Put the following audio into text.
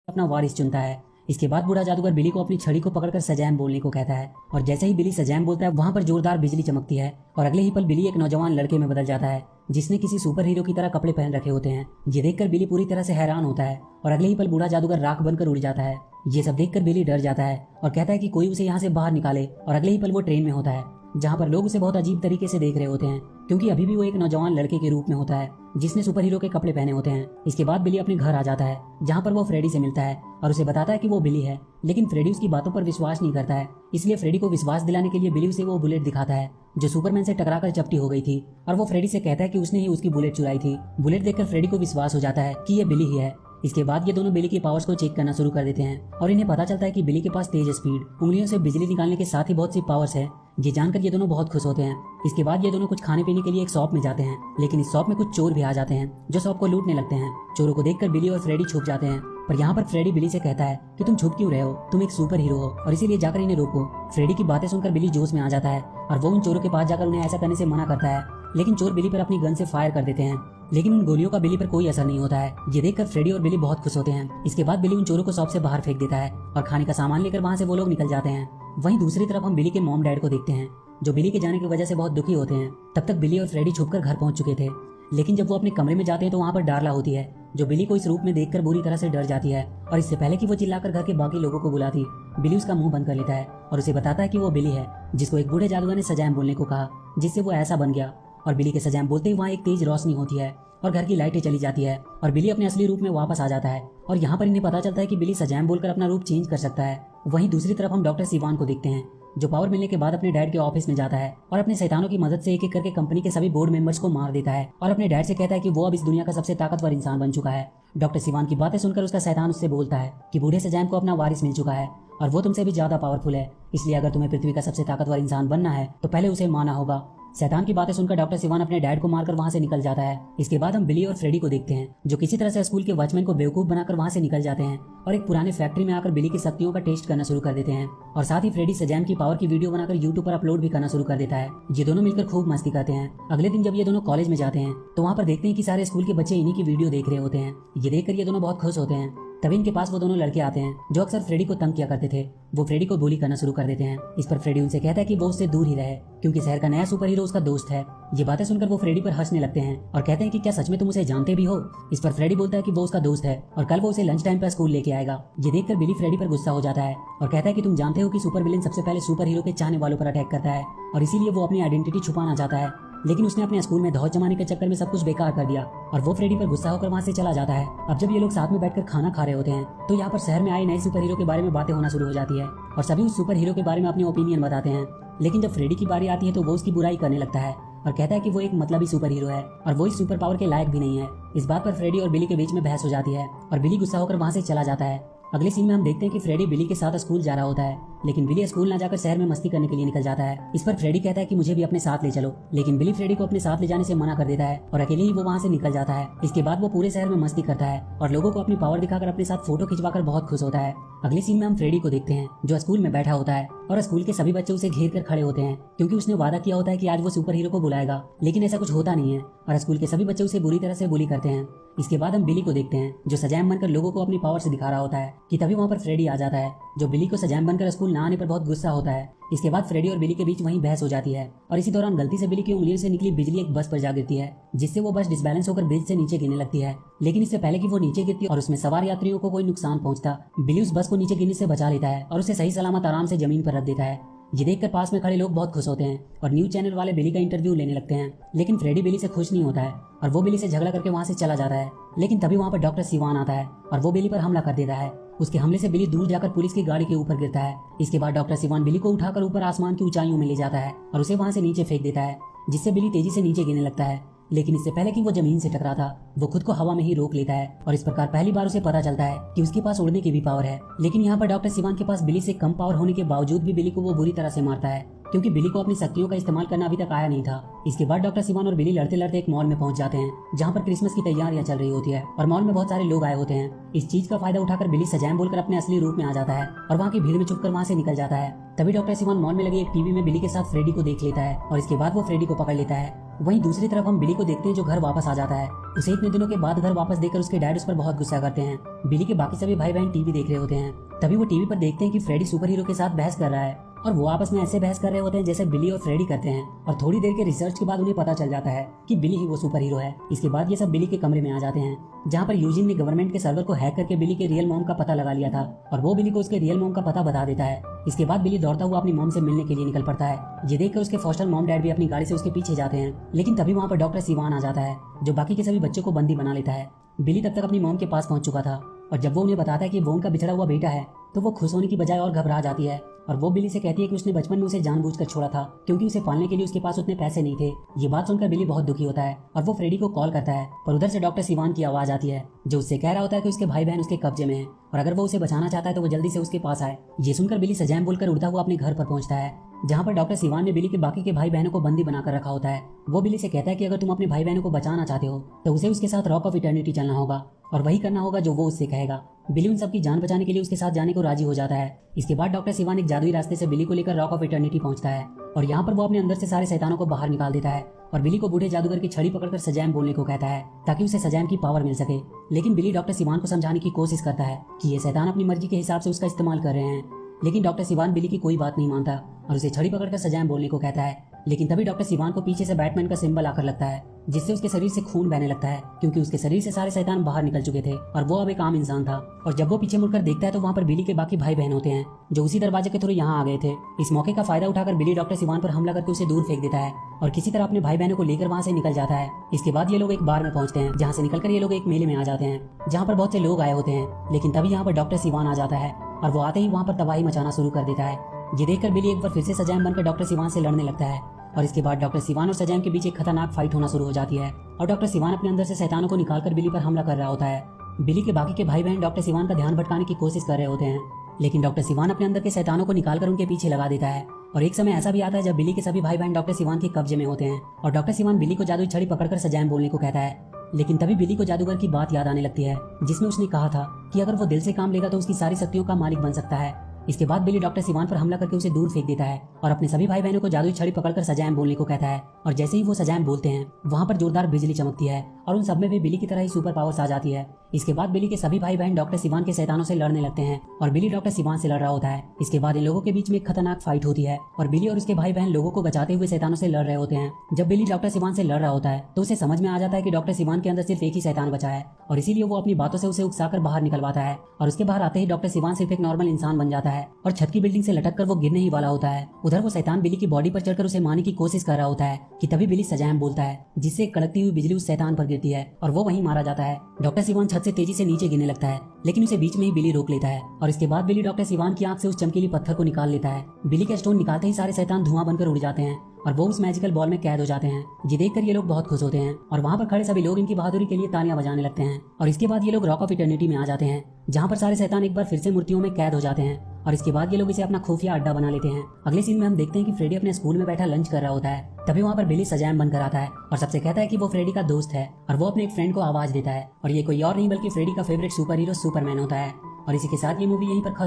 अपना वारिस चुनता है। इसके बाद बूढ़ा जादूगर बिली को अपनी छड़ी को पकड़कर सजैम बोलने को कहता है और जैसे ही बिली सजैम बोलता है वहां पर जोरदार बिजली चमकती है और अगले ही पल बिली एक नौजवान लड़के में बदल जाता है जिसने किसी सुपर हीरो की तरह कपड़े पहन रखे होते हैं। ये देखकर बिली पूरी तरह से हैरान होता है और अगले ही पल बूढ़ा जादूगर राख बनकर उड़ जाता है। ये सब देखकर बिली डर जाता है और कहता है कि कोई उसे यहाँ से बाहर निकाले और अगले ही पल वो ट्रेन में होता है जहाँ पर लोग उसे बहुत अजीब तरीके से देख रहे होते हैं क्योंकि अभी भी वो एक नौजवान लड़के के रूप में होता है जिसने सुपर हीरो के कपड़े पहने होते हैं। इसके बाद बिली अपने घर आ जाता है जहाँ पर वो फ्रेडी से मिलता है और उसे बताता है कि वो बिली है, लेकिन फ्रेडी उसकी बातों पर विश्वास नहीं करता है। इसलिए फ्रेडी को विश्वास दिलाने के लिए बिली उसे वो बुलेट दिखाता है जो सुपरमैन से टकराकर चपटी हो गई थी और वो फ्रेडी से कहता है कि उसने ही उसकी बुलेट चुराई थी। बुलेट देखकर फ्रेडी को विश्वास हो जाता है कि ये बिली ही है। इसके बाद ये दोनों बिली की पावर्स को चेक करना शुरू कर देते हैं और इन्हें पता चलता है कि बिली के पास तेज स्पीड, उंगलियों से बिजली निकालने के साथ ही बहुत सी पावर्स है। ये जानकर ये दोनों बहुत खुश होते हैं। इसके बाद ये दोनों कुछ खाने पीने के लिए एक शॉप में जाते हैं, लेकिन इस शॉप में कुछ चोर भी आ जाते हैं जो शॉप को लूटने लगते हैं। चोरों को देखकर बिली और फ्रेडी छुप जाते हैं, पर यहाँ पर फ्रेडी बिली से कहता है कि तुम छुप क्यों रहे हो, तुम एक सुपर हीरो हो और इसीलिए जाकर इन्हें रोको। फ्रेडी की बातें सुनकर बिली जोश में आ जाता है और वो उन चोरों के पास जाकर उन्हें ऐसा करने से मना करता है, लेकिन चोर बिली पर अपनी गन से फायर कर देते हैं, लेकिन उन गोलियों का बिली पर कोई असर नहीं होता है। ये देखकर फ्रेडी और बिली बहुत खुश होते हैं। इसके बाद बिली उन चोरों को शॉप से बाहर फेंक देता है और खाने का सामान लेकर वहाँ से वो लोग निकल जाते हैं। वहीं दूसरी तरफ हम बिली के मॉम डैड को देखते हैं जो बिली के जाने की वजह से बहुत दुखी होते हैं। तब तक बिली और फ्रेडी छुपकर घर पहुंच चुके थे, लेकिन जब वो अपने कमरे में जाते हैं तो वहाँ पर डार्ला होती है जो बिली को इस रूप में देखकर बुरी तरह से डर जाती है और इससे पहले कि वो चिल्लाकर घर के बाकी लोगों को बुलाती, बिली उसका मुंह बंद कर लेता है और उसे बताता है कि वो बिली है जिसको एक बूढ़े जादूगर ने सजैम बोलने को कहा, जिससे वो ऐसा बन गया। और बिली के सजैम बोलते ही वहाँ एक तेज रोशनी होती है और घर की लाइटें चली जाती है और बिली अपने असली रूप में वापस आ जाता है और यहाँ पर इन्हें पता चलता है कि बिली सजैम बोलकर अपना रूप चेंज कर सकता है। वहीं दूसरी तरफ हम डॉक्टर सिवान को देखते हैं जो पावर मिलने के बाद अपने डैड के ऑफिस में जाता है और अपने शैतानों की मदद से एक एक करके कंपनी के सभी बोर्ड मेंबर्स को मार देता है और अपने डैड से कहता है कि वो अब इस दुनिया का सबसे ताकतवर इंसान बन चुका है। डॉक्टर सिवान की बातें सुनकर उसका शैतान उससे बोलता है कि बूढ़े सजैम को अपना वारिस मिल चुका है और वो तुमसे भी ज्यादा पावरफुल है, इसलिए अगर तुम्हें पृथ्वी का सबसे ताकतवर इंसान बनना है तो पहले उसे माना होगा। शैतान की बातें सुनकर डॉक्टर सिवान अपने डैड को मारकर वहां से निकल जाता है। इसके बाद हम बिली और फ्रेडी को देखते हैं जो किसी तरह से स्कूल के वॉचमैन को बेवकूफ बनाकर वहां से निकल जाते हैं और एक पुराने फैक्ट्री में आकर बिली की शक्तियों का टेस्ट करना शुरू कर देते हैं और साथ ही फ्रेडी सजैम की पावर की वीडियो बनाकर यूट्यूब पर अपलोड भी करना शुरू कर देता है। ये दोनों मिलकर खूब मस्ती करते हैं। अगले दिन जब ये दोनों कॉलेज में जाते हैं तो वहाँ पर देखते हैं कि सारे स्कूल के बच्चे इन्हीं की वीडियो देख रहे होते हैं। ये देखकर ये दोनों बहुत खुश होते हैं। तभी इनके पास वो दोनों लड़के आते हैं जो अक्सर फ्रेडी को तंग किया करते थे। वो फ्रेडी को bully करना शुरू कर देते हैं। इस पर फ्रेडी उनसे कहता है कि वो उससे दूर ही रहे क्योंकि शहर का नया सुपर हीरो उसका दोस्त है। ये बातें सुनकर वो फ्रेडी पर हंसने लगते हैं और कहते हैं कि क्या सच में तुम उसे जानते भी हो। इस पर फ्रेडी बोलता है कि वो उसका दोस्त है और कल वो उसे लंच टाइम पर स्कूल लेके आएगा। ये देखकर बिली फ्रेडी पर गुस्सा हो जाता है और कहता है कि तुम जानते हो कि सुपर विलेन सबसे पहले सुपर हीरो के चाहने वालों पर अटैक करता है और इसीलिए वो अपनी आइडेंटिटी छुपाना चाहता है, लेकिन उसने अपने स्कूल में धौच जमाने के चक्कर में सब कुछ बेकार कर दिया और वो फ्रेडी पर गुस्सा होकर वहाँ से चला जाता है। अब जब ये लोग साथ में बैठकर खाना खा रहे होते हैं तो यहाँ पर शहर में आए नए सुपर हीरो के बारे में बातें होना शुरू हो जाती है और सभी उस सुपर हीरो के बारे में अपनी ओपिनियन बताते हैं। लेकिन जब फ्रेडी की बारी आती है तो वो उसकी बुराई करने लगता है और कहता है कि वो एक मतलबी सुपर हीरो है और वो इस सुपर पावर के लायक भी नहीं है। इस बात पर फ्रेडी और बिली के बीच में बहस हो जाती है और बिली गुस्सा होकर वहाँ से चला जाता है। अगले सीन में हम देखते हैं कि फ्रेडी बिली के साथ स्कूल जा रहा होता है, लेकिन बिली स्कूल ना जाकर शहर में मस्ती करने के लिए निकल जाता है। इस पर फ्रेडी कहता है कि मुझे भी अपने साथ ले चलो, लेकिन बिली फ्रेडी को अपने साथ ले जाने से मना कर देता है और अकेले ही वो वहाँ से निकल जाता है। इसके बाद वो पूरे शहर में मस्ती करता है और लोगों को अपनी पावर दिखाकर अपने साथ फोटो खिंचवाकर बहुत खुश होता है। अगले सीन में हम फ्रेडी को देखते हैं जो स्कूल में बैठा होता है और स्कूल के सभी बच्चे उसे घेर कर खड़े होते हैं क्योंकि उसने वादा किया होता है कि आज वो सुपर हीरो को बुलाएगा, लेकिन ऐसा कुछ होता नहीं है और स्कूल के सभी बच्चे उसे बुरी तरह से बुली करते हैं। इसके बाद हम बिली को देखते हैं जो सजैम बनकर लोगों को अपनी पावर से दिखा रहा होता है कि तभी वहाँ पर फ्रेडी आ जाता है जो बिली को सजैम बनकर स्कूल ना आने पर बहुत गुस्सा होता है। इसके बाद फ्रेडी और बिली के बीच वहीं बहस हो जाती है और इसी दौरान गलती से बिली की उंगलियों से निकली बिजली एक बस पर जा गिरती है जिससे वो बस डिसबैलेंस होकर ब्रिज से नीचे गिरने लगती है। लेकिन इससे पहले कि वो नीचे गिरती और उसमें सवार यात्रियों को कोई नुकसान पहुंचता, बिली उस बस को नीचे गिरने से बचा लेता है और उसे सही सलामत आराम से जमीन पर रख देता है। ये देखकर पास में खड़े लोग बहुत खुश होते हैं और न्यूज चैनल वाले बिली का इंटरव्यू लेने लगते हैं, लेकिन फ्रेडी बिली से खुश नहीं होता है और वो बिली से झगड़ा करके वहाँ से चला जाता है। लेकिन तभी वहाँ पर डॉक्टर सिवान आता है और वो बिली पर हमला कर देता है। उसके हमले से बिली दूर जाकर पुलिस की गाड़ी के ऊपर गिरता है। इसके बाद डॉक्टर सिवान बिली को उठाकर ऊपर आसमान की ऊंचाइयों में ले जाता है और उसे वहाँ से नीचे फेंक देता है, जिससे बिली तेजी से नीचे गिरने लगता है। लेकिन इससे पहले कि वो जमीन से टकराता वो खुद को हवा में ही रोक लेता है और इस प्रकार पहली बार उसे पता चलता है कि उसके पास उड़ने की भी पावर है। लेकिन यहाँ पर डॉक्टर सिवान के पास बिली से कम पावर होने के बावजूद भी बिली को वो बुरी तरह से मारता है क्योंकि बिली को अपनी शक्तियों का इस्तेमाल करना अभी तक आया नहीं था। इसके बाद डॉक्टर सिवान और बिली लड़ते लड़ते एक मॉल में पहुंच जाते हैं, जहाँ पर क्रिसमस की तैयारियां चल रही होती है और मॉल में बहुत सारे लोग आए होते हैं। इस चीज का फायदा उठाकर बिली सजैम बोलकर अपने असली रूप में आ जाता है और वहाँ की भीड़ में छुपकर वहाँ से निकल जाता है। तभी डॉक्टर सिवान मॉल में लगे एक टीवी में बिली के साथ फ्रेडी को देख लेता है और इसके बाद वो फ्रेडी को पकड़ लेता है। वहीं दूसरी तरफ हम बिली को देखते हैं जो घर वापस आ जाता है। उसे इतने दिनों के बाद घर वापस देखकर उसके डैड उस पर बहुत गुस्सा करते हैं। बिली के बाकी सभी भाई बहन टीवी देख रहे होते हैं। तभी वो टीवी पर देखते हैं कि फ्रेडी सुपर हीरो के साथ बहस कर रहा है और वो आपस में ऐसे बहस कर रहे होते हैं जैसे बिली और फ्रेडी करते हैं। और थोड़ी देर के रिसर्च के बाद उन्हें पता चल जाता है कि बिली ही वो सुपर हीरो है। इसके बाद ये सब बिली के कमरे में आ जाते हैं, जहाँ पर यूजिन ने गवर्नमेंट के सर्वर को हैक करके बिली के रियल मॉम का पता लगा लिया था और वो बिली को उसके रियल मॉम का पता बता देता है। इसके बाद बिली दौड़ता हुआ अपनी मॉम से मिलने के लिए निकल पड़ता है। ये देखकर उसके फॉस्टर मॉम डैड भी अपनी गाड़ी से उसके पीछे जाते हैं, लेकिन तभी वहाँ पर डॉक्टर सिवान आ जाता है जो बाकी के सभी बच्चों को बंदी बना लेता है। बिली तब तक अपनी मॉम के पास पहुंच चुका था और जब वो उन्हें बताता है कि वो उनका बिछड़ा हुआ बेटा है तो वो खुश होने की बजाय और घबरा जाती है और वो बिली से कहती है कि उसने बचपन में उसे जानबूझकर छोड़ा था क्योंकि उसे पालने के लिए उसके पास उतने पैसे नहीं थे। ये बात सुनकर बिली बहुत दुखी होता है और वो फ्रेडी को कॉल करता है, पर उधर से डॉक्टर सिवान की आवाज आती है जो उससे कह रहा होता है कि उसके भाई बहन उसके कब्जे में है और अगर वो उसे बचाना चाहता है तो वो जल्दी से उसके पास आए। ये सुनकर बिली सजैम बोलकर उड़ता हुआ अपने घर पर पहुंचता है, जहाँ पर डॉक्टर सिवान ने बिली के बाकी के भाई बहनों को बंदी बनाकर रखा होता है। वो बिली से कहता है कि अगर तुम अपने भाई बहनों को बचाना चाहते हो तो उसे उसके साथ रॉक ऑफ इटर्निटी चलना होगा और वही करना होगा जो वो उससे कहेगा। बिली उन सबकी जान बचाने के लिए उसके साथ जाने को राजी हो जाता है। इसके बाद डॉक्टर सिवान एक जादुई रास्ते से बिली को लेकर रॉक ऑफ इटर्निटी पहुंचता है और यहाँ पर वो अपने अंदर से सारे शैतानों को बाहर निकाल देता है और बिली को बूढ़े जादूगर की छड़ी पकड़कर सजैम बोलने को कहता है ताकि उसे सजैम की पावर मिल सके। लेकिन बिली डॉक्टर सिवान को समझाने की कोशिश करता है कि ये शैतान अपनी मर्जी के हिसाब से उसका इस्तेमाल कर रहे हैं, लेकिन डॉक्टर सिवान बिली की कोई बात नहीं मानता और उसे छड़ी पकड़कर सजैम बोलने को कहता है। लेकिन तभी डॉक्टर सिवान को पीछे से बैटमैन का सिंबल आकर लगता है, जिससे उसके शरीर से खून बहने लगता है क्योंकि उसके शरीर से सारे शैतान बाहर निकल चुके थे और वो अब एक आम इंसान था। और जब वो पीछे मुड़कर देखता है तो वहाँ पर बिली के बाकी भाई बहन होते हैं जो उसी दरवाजे के थ्रू यहाँ आ गए थे। इस मौके का फायदा उठाकर बिली डॉक्टर सिवान पर हमला करके उसे दूर फेंक देता है और किसी तरह अपने भाई बहनों को लेकर वहाँ से निकल जाता है। इसके बाद ये लोग एक बार में पहुंचते हैं, जहाँ से निकलकर ये लोग एक मेले में आ जाते हैं जहाँ पर बहुत से लोग आए होते हैं। लेकिन तभी यहाँ पर डॉक्टर सिवान आ जाता है और वो आते ही वहाँ पर तबाही मचाना शुरू कर देता है। ये देखकर बिली एक बार फिर से सजैम बनकर डॉक्टर सिवान से लड़ने लगता है और इसके बाद डॉक्टर सिवान और सजैम के बीच एक खतरनाक फाइट होना शुरू हो जाती है और डॉक्टर सिवान अपने अंदर से शैतानों को निकालकर बिली पर हमला कर रहा होता है। बिली के बाकी के भाई बहन डॉक्टर सिवान का ध्यान भटकाने की कोशिश कर रहे होते हैं, लेकिन डॉक्टर सिवान अपने अंदर के शैतानों को निकालकर उनके पीछे लगा देता है। और एक समय ऐसा भी आता है जब बिली के सभी भाई बहन डॉक्टर सिवान के कब्जे में होते हैं और डॉक्टर सिवान बिली को जादुई छड़ी पकड़कर सजैम बोलने को कहता है। लेकिन तभी बिली को जादूगर की बात याद आने लगती है जिसमें उसने कहा था कि अगर वो दिल से काम लेगा तो उसकी सारी शक्तियों का मालिक बन सकता है। इसके बाद बिली डॉक्टर सिवान पर हमला करके उसे दूर फेंक देता है और अपने सभी भाई बहनों को जादुई छड़ी पकड़कर सजैम बोलने को कहता है। और जैसे ही वो सजैम बोलते हैं वहाँ पर जोरदार बिजली चमकती है और उन सब में भी बिली की तरह ही सुपर पावर्स आ जाती है। इसके बाद बिली के सभी भाई बहन डॉक्टर सिवान के शैतानों से लड़ने लगते हैं और बिली डॉक्टर सिवान से लड़ रहा होता है। इसके बाद इन लोगों के बीच में एक खतरनाक फाइट होती है और बिली और उसके भाई बहन लोगों को बचाते हुए शैतानों से लड़ रहे होते हैं। जब बिली डॉक्टर सिवान से लड़ रहा होता है तो उसे समझ में आ जाता है कि डॉक्टर सिवान के अंदर सिर्फ एक ही शैतान बचा है और इसीलिए वो अपनी बातों से उसे उकसाकर बाहर निकलवाता है और उसके बाहर आते ही डॉक्टर सिवान सिर्फ एक नॉर्मल इंसान बन जाता है और छत की बिल्डिंग से लटक कर वो गिरने ही वाला होता है। उधर वो शैतान बिली की बॉडी पर चढ़कर उसे मारने की कोशिश कर रहा होता है कि तभी बिली सजैम बोलता है, जिससे कड़कती हुई बिजली उस शैतान पर गिरती है और वो वहीं मारा जाता है। डॉक्टर सिवान छत से तेजी से नीचे गिरने लगता है, लेकिन उसे बीच में ही बिली रोक लेता है और इसके बाद बिली डॉक्टर सिवान की आंख से उस चमकीली पत्थर को निकाल लेता है। बिली का स्टोन निकालते ही सारे शैतान धुआं बनकर उड़ जाते हैं और वो उस मैजिकल बॉल में कैद हो जाते हैं। ये देखकर ये लोग बहुत खुश होते हैं और वहाँ पर खड़े सभी लोग इनकी बहादुरी के लिए तालियां बजाने लगते हैं। और इसके बाद ये लोग रॉक ऑफ इटर्निटी में आ जाते हैं, जहाँ पर सारे शैतान एक बार फिर से मूर्तियों में कैद हो जाते हैं और इसके बाद ये लोग इसे अपना खुफिया अड्डा बना लेते हैं। अगले सीन में हम देखते हैं कि फ्रेडी अपने स्कूल में बैठा लंच कर रहा होता है। तभी वहाँ पर बिली सजैम बनकर आता है और सबसे कहता है कि वो फ्रेडी का दोस्त है और वो अपने एक फ्रेंड को आवाज देता है और ये कोई और नहीं बल्कि फ्रेडी का फेवरेट सुपर हीरो सुपरमैन होता है। और इसी के साथ ये मूवी यहीं पर खत्म।